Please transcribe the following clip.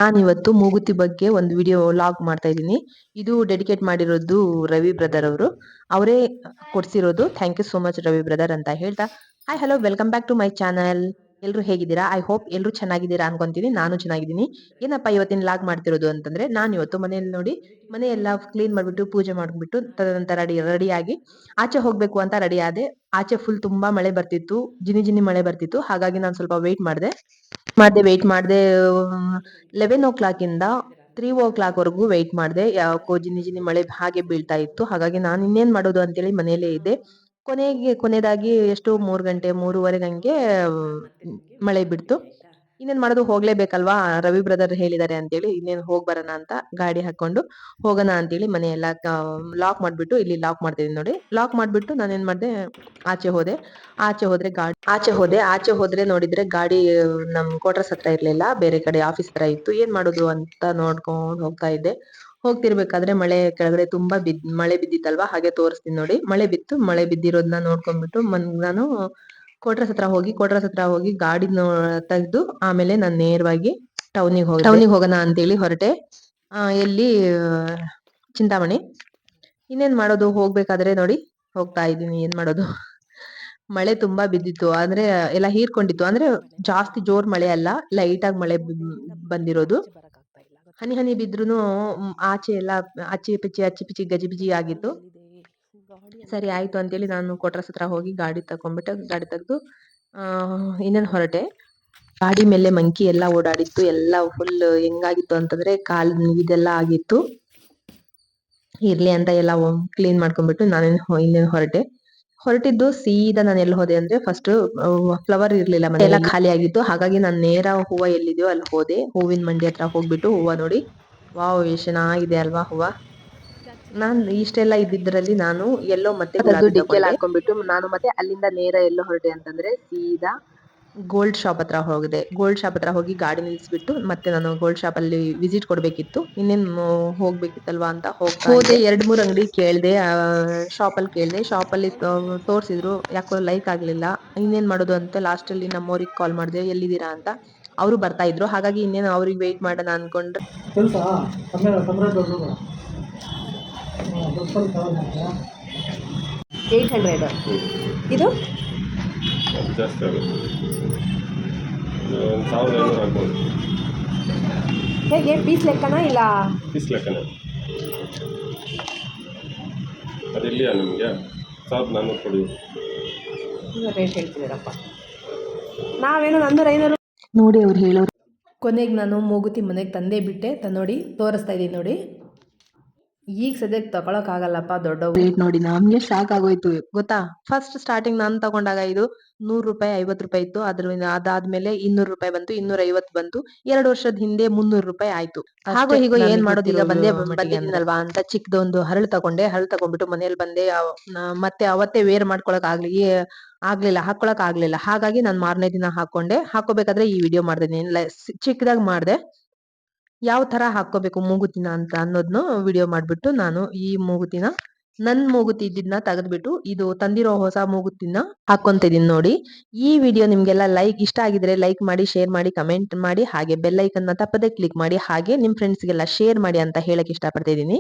ನಾನಿವತ್ತು ಮೂಗುತಿ ಬಗ್ಗೆ ಒಂದು ವಿಡಿಯೋ ಲಾಗ್ ಮಾಡ್ತಾ ಇದ್ದೀನಿ. ಇದು ಡೆಡಿಕೇಟ್ ಮಾಡಿರೋದು ರವಿ ಬ್ರದರ್ ಅವರು. ಅವರೇ ಕೊಡ್ಸಿರೋದು. Thank you so much Ravi brother ಅಂತ ಹೇಳ್ತಾ, hi hello welcome back to my channel. ಎಲ್ಲರೂ ಹೇಗಿದ್ದೀರಾ? ಐ ಹೋಪ್ ಎಲ್ಲರೂ ಚೆನ್ನಾಗಿದ್ದೀರಾ ಅನ್ಕೊಂತೀನಿ. ನಾನು ಚೆನ್ನಾಗಿದ್ದೀನಿ. ಏನಪ್ಪ ಇವತ್ತಿನ ಲಾಗ್ ಮಾಡ್ತಿರೋದು ಅಂತಂದ್ರೆ, ನಾನು ಇವತ್ತು ಮನೆಯಲ್ಲಿ ನೋಡಿ ಮನೆಯೆಲ್ಲ ಕ್ಲೀನ್ ಮಾಡ್ಬಿಟ್ಟು ಪೂಜೆ ಮಾಡ್ಬಿಟ್ಟು ತದನಂತರ ರೆಡಿಯಾಗಿ ಆಚೆ ಹೋಗ್ಬೇಕು ಅಂತ ರೆಡಿ ಆದೆ. ಆಚೆ ಫುಲ್ ತುಂಬಾ ಮಳೆ ಬರ್ತಿತ್ತು, ಜಿನಿ ಜಿನಿ ಮಳೆ ಬರ್ತಿತ್ತು. ಹಾಗಾಗಿ ನಾನು ಸ್ವಲ್ಪ ವೇಟ್ ಮಾಡಿದೆ. ವೇಟ್ ಮಾಡಿದೆ 11 ಇಂದ 3 ವರೆಗೂ ವೇಟ್ ಮಾಡಿದೆ. ಯಾಕೋ ಜಿನಿ ಜಿನಿ ಮಳೆ ಹಾಗೆ ಬೀಳ್ತಾ ಇತ್ತು. ಹಾಗಾಗಿ ನಾನು ಇನ್ನೇನ್ ಮಾಡೋದು ಅಂತೇಳಿ ಮನೆಯಲ್ಲೇ ಇದ್ದೆ. ಕೊನೆದಾಗಿ ಎಷ್ಟು 3 ಗಂಟೆ 3:30 ಹಂಗೆ ಮಳೆ ಬಿಡ್ತು. ಇನ್ನೇನ್ ಮಾಡೋದು, ಹೋಗ್ಲೇಬೇಕಲ್ವಾ, ರವಿ ಬ್ರದರ್ ಹೇಳಿದಾರೆ ಅಂತೇಳಿ ಇನ್ನೇನ್ ಹೋಗ್ ಬರೋಣ ಅಂತ ಗಾಡಿ ಹಾಕೊಂಡು ಹೋಗೋಣ ಅಂತೇಳಿ ಮನೆಯೆಲ್ಲ ಲಾಕ್ ಮಾಡ್ಬಿಟ್ಟು ಇಲ್ಲಿ ಲಾಕ್ ಮಾಡ್ತಿದ್ದೀನಿ ನೋಡಿ. ಲಾಕ್ ಮಾಡ್ಬಿಟ್ಟು ನಾನೇನ್ ಮಾಡ್ದೆ, ಆಚೆ ಹೋದೆ. ಆಚೆ ಹೋದ್ರೆ ನೋಡಿದ್ರೆ ಗಾಡಿ ನಮ್ ಕ್ವಾರ್ಟರ್ಸ್ ಹತ್ರ ಇರ್ಲಿಲ್ಲ, ಬೇರೆ ಕಡೆ ಆಫೀಸ್ ಹತ್ರ ಇತ್ತು. ಏನ್ ಮಾಡೋದು ಅಂತ ನೋಡ್ಕೊಂಡ್ ಹೋಗ್ತಾ ಇದ್ದೆ. ಹೋಗ್ತಿರ್ಬೇಕಾದ್ರೆ ಮಳೆ ಕೆಳಗಡೆ ತುಂಬಾ ಮಳೆ ಬಿದ್ದಿತ್ತಲ್ವಾ, ಹಾಗೆ ತೋರಿಸ್ತೀನಿ ನೋಡಿ. ಮಳೆ ಬಿದ್ದಿರೋದನ್ನ ನೋಡ್ಕೊಂಡ್ಬಿಟ್ಟು ನಾನು ಕ್ವಾರ್ಟರ್ಸ್ ಹತ್ರ ಹೋಗಿ ಗಾಡಿ ತೆಗ್ದು ಆಮೇಲೆ ನಾನು ನೇರವಾಗಿ ಟೌನಿಗೆ ಹೋಗೋಣ ಅಂತೇಳಿ ಹೊರಟೆ. ಎಲ್ಲಿ ಚಿಂತಾಮಣಿ. ಇನ್ನೇನ್ ಮಾಡೋದು, ಹೋಗ್ಬೇಕಾದ್ರೆ ನೋಡಿ ಹೋಗ್ತಾ ಇದ್ದೀನಿ. ಏನ್ ಮಾಡೋದು, ಮಳೆ ತುಂಬಾ ಬಿದ್ದಿತ್ತು. ಅಂದ್ರೆ ಎಲ್ಲ ಹೀರ್ಕೊಂಡಿತ್ತು. ಅಂದ್ರೆ ಜಾಸ್ತಿ ಜೋರ್ ಮಳೆ ಅಲ್ಲ, ಲೈಟ್ ಆಗಿ ಮಳೆ ಬಂದಿರೋದು. ಹನಿ ಹನಿ ಬಿದ್ರುನು ಆಚೆ ಎಲ್ಲ ಅಚ್ಚಿ ಪಿಚ್ಚಿ ಗಜಿಬಿಜಿ ಆಗಿತ್ತು. ಸರಿ ಆಯ್ತು ಅಂತೇಳಿ ನಾನು ಕ್ವಾರ್ಟರ್ಸ್ ಹತ್ರ ಹೋಗಿ ಗಾಡಿ ತೆಗ್ದು ಇನ್ನೇನ್ ಹೊರಟೆ. ಗಾಡಿ ಮೇಲೆ ಮಂಕಿ ಎಲ್ಲ ಓಡಾಡಿತ್ತು. ಎಲ್ಲ ಫುಲ್ ಹೆಂಗಾಗಿತ್ತು ಅಂತಂದ್ರೆ ಕಾಲ್ ಇದೆಲ್ಲ ಆಗಿತ್ತು. ಇರ್ಲಿ ಅಂತ ಎಲ್ಲ ಕ್ಲೀನ್ ಮಾಡ್ಕೊಂಡ್ಬಿಟ್ಟು ಇನ್ನೇನ್ ಹೊರಟಿದ್ದು ಸೀದಾ ನಾನು ಎಲ್ಲಿ ಹೋದೆ ಅಂದ್ರೆ, ಫಸ್ಟ್ ಫ್ಲವರ್ ಇರ್ಲಿಲ್ಲ, ಮನೆ ಎಲ್ಲ ಖಾಲಿ ಆಗಿತ್ತು. ಹಾಗಾಗಿ ನಾನು ನೇರ ಹೂವ ಎಲ್ಲಿದೆಯೋ ಅಲ್ಲಿ ಹೋದೆ. ಹೂವಿನ ಮಂಡಿ ಹತ್ರ ಹೋಗ್ಬಿಟ್ಟು ಹೂವ ನೋಡಿ, ವಾವ್ ಎಷ್ಟು ಚೆನ್ನಾಗಿದೆ ಅಲ್ವಾ ಹೂವ. ನಾನ್ ಇಷ್ಟೆಲ್ಲ ಇದ್ದಿದ್ರಲ್ಲಿ ನಾನು ಎಲ್ಲೋ ಮತ್ತೆ ಡಿಕ್ಕಿಯಲ್ಲಿ ಹಾಕೊಂಡ್ಬಿಟ್ಟು ನಾನು ಮತ್ತೆ ಅಲ್ಲಿಂದ ನೇರ ಎಲ್ಲೋ ಹೊರಟೆ ಅಂತಂದ್ರೆ ಸೀದಾ ಗೋಲ್ಡ್ ಶಾಪ್ ಹತ್ರ ಹೋಗಿ ಗಾಡಿ ನಿಲ್ಸ್ಬಿಟ್ಟು ಮತ್ತೆ ನಾನು ಗೋಲ್ಡ್ ಶಾಪ್ ಅಲ್ಲಿ ವಿಸಿಟ್ ಕೊಡ್ಬೇಕಿತ್ತು. ಇನ್ನೇನ್ ಹೋಗ್ಬೇಕಿತ್ತಲ್ವಾ ಅಂತ ಹೋದೆ. 2-3 ಅಂಗಡಿ ಕೇಳ್ದೆ. ಶಾಪ್ ಅಲ್ಲಿ ತೋರ್ಸಿದ್ರು, ಯಾಕೋ ಲೈಕ್ ಆಗ್ಲಿಲ್ಲ. ಇನ್ನೇನ್ ಮಾಡೋದು ಅಂತ ಲಾಸ್ಟ್ ಅಲ್ಲಿ ನಮ್ಮವ್ರಿಗೆ ಕಾಲ್ ಮಾಡಿದೆ, ಎಲ್ಲಿದ್ದೀರಾ ಅಂತ. ಅವರು ಬರ್ತಾ ಇದ್ರು. ಹಾಗಾಗಿ ಇನ್ನೇನು ಅವ್ರಿಗೆ ವೇಟ್ ಮಾಡೋಣ ಅನ್ಕೊಂಡ್ರೆ 800 ಇದು ಜಾಸ್ತಿ ಆಗುತ್ತೆ. 1500 ಆಗ್ಬೋದು. ಹೇಗೆ ಪೀಸ್ ಲೆಕ್ಕನ ಇಲ್ಲ? ಪೀಸ್ ಲೆಕ್ಕನೇ. ಅದೆಲ್ಲಿಯಾ ನಿಮಗೆ 1400 ಕೊಡಿ. ರೇಟ್ ಹೇಳ್ತಿದ್ದೀರಪ್ಪ. ನಾವೇನು 500 ನೋಡಿ ಅವ್ರು ಹೇಳೋರು. ಕೊನೆಗೆ ನಾನು ಮೂಗುತಿ ಮನೆಗೆ ತಂದೇ ಬಿಟ್ಟೆ. ನೋಡಿ ತೋರಿಸ್ತಾ ಇದ್ದೀನಿ ನೋಡಿ. ಈಗ ಸದ್ಯಕ್ಕೆ ತಗೊಳಕ್ಕಾಗಲ್ಲಪ್ಪ, ದೊಡ್ಡ ರೇಟ್ ನೋಡಿ ನಮ್ಗೆ ಶಾಕ್ ಆಗೋಯ್ತು ಗೊತ್ತಾ. ಫಸ್ಟ್ ಸ್ಟಾರ್ಟಿಂಗ್ ನಾನು ತಗೊಂಡಾಗ ಇದು 100 ರೂಪಾಯಿ 50 ರೂಪಾಯಿ ಇತ್ತು. ಅದಾದ್ಮೇಲೆ 200 ರೂಪಾಯಿ ಬಂತು, 250 ಬಂತು. 2 ವರ್ಷದ ಹಿಂದೆ 300 ರೂಪಾಯಿ ಆಯ್ತು. ಹಾಗೋ ಹೀಗೋ ಏನ್ ಮಾಡೋದು, ಈಗ ಬಂದಿದ್ದೀನಲ್ವಾ ಅಂತ ಚಿಕ್ಕದೊಂದು ಹರಳು ತಗೊಂಡ್ಬಿಟ್ಟು ಮನೇಲಿ ಬಂದೆ. ಮತ್ತೆ ಅವತ್ತೇ ವೇರ್ ಮಾಡ್ಕೊಳಕ್ ಹಾಕೊಳಕ್ ಆಗ್ಲಿಲ್ಲ. ಹಾಗಾಗಿ ನಾನು ಮಾರನೇ ದಿನ ಹಾಕೋಬೇಕಾದ್ರೆ ಈ ವಿಡಿಯೋ ಮಾಡ್ದೆ. ಚಿಕ್ಕದಾಗಿ ಮಾಡ್ದೆ, ಯಾವ ತರ ಹಾಕೋಬೇಕು ಮೂಗುತಿನ ಅಂತ ಅನ್ನೋದ್ನು ವಿಡಿಯೋ ಮಾಡ್ಬಿಟ್ಟು ನಾನು ಈ ನನ್ ಮೂಗುತಿ ಇದ್ದಿದ್ನ ತೆಗೆದ್ಬಿಟ್ಟು ಇದು ತಂದಿರೋ ಹೊಸ ಮೂಗುತಿನ ಹಾಕೊಂತಿದೀನಿ ನೋಡಿ. ಈ ವಿಡಿಯೋ ನಿಮ್ಗೆಲ್ಲ ಇಷ್ಟ ಆಗಿದ್ರೆ ಲೈಕ್ ಮಾಡಿ, ಶೇರ್ ಮಾಡಿ, ಕಮೆಂಟ್ ಮಾಡಿ, ಹಾಗೆ ಬೆಲ್ ಐಕನ್ ನ ತಪ್ಪದೆ ಕ್ಲಿಕ್ ಮಾಡಿ, ಹಾಗೆ ನಿಮ್ ಫ್ರೆಂಡ್ಸ್ಗೆಲ್ಲ ಶೇರ್ ಮಾಡಿ ಅಂತ ಹೇಳಕ್ ಇಷ್ಟಪಡ್ತಾ ಇದೀನಿ.